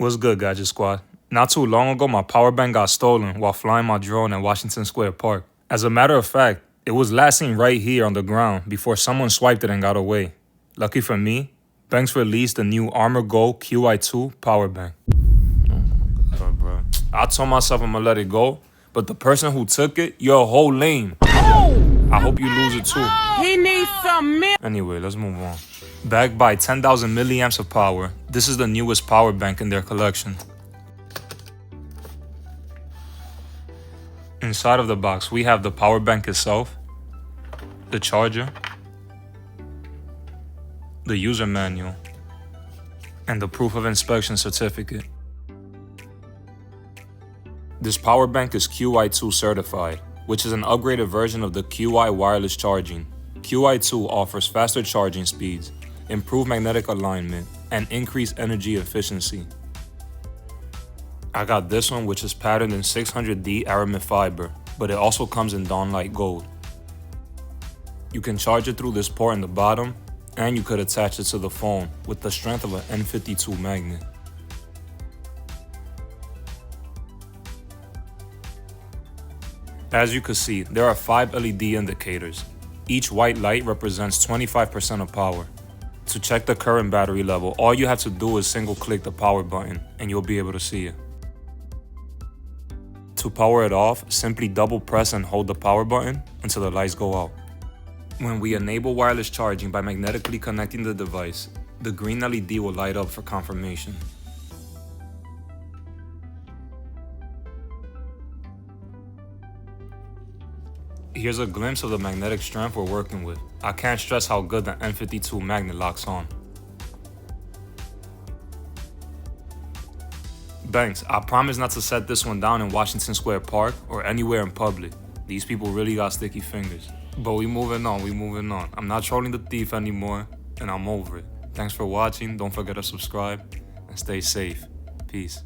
What's good, Gadget Squad? Not too long ago, my power bank got stolen while flying my drone at Washington Square Park. As a matter of fact, it was last seen right here on the ground before someone swiped it and got away. Lucky for me, Benks released the new ArmorGo Qi2 power bank. Bro. I told myself I'm gonna let it go, but the person who took it, you're a whole lame. I hope you lose it too. He needs some milk. Anyway, let's move on. Backed by 10,000 milliamps of power, this is the newest power bank in their collection. Inside of the box, we have the power bank itself, the charger, the user manual, and the proof of inspection certificate. This power bank is Qi2 certified, which is an upgraded version of the Qi wireless charging. Qi2 offers faster charging speeds, improved magnetic alignment, and increased energy efficiency. I got this one, which is patterned in 600D Aramid fiber, but it also comes in Dawnlight Gold. You can charge it through this port in the bottom, and you could attach it to the phone with the strength of an N52 magnet. As you can see, there are 5 LED indicators. Each white light represents 25% of power. To check the current battery level, all you have to do is single click the power button and you'll be able to see it. To power it off, simply double press and hold the power button until the lights go out. When we enable wireless charging by magnetically connecting the device, the green LED will light up for confirmation. Here's a glimpse of the magnetic strength we're working with. I can't stress how good the N52 magnet locks on. Benks, I promise not to set this one down in Washington Square Park or anywhere in public. These people really got sticky fingers. But we moving on. I'm not trolling the thief anymore, and I'm over it. Thanks for watching, don't forget to subscribe, and stay safe. Peace.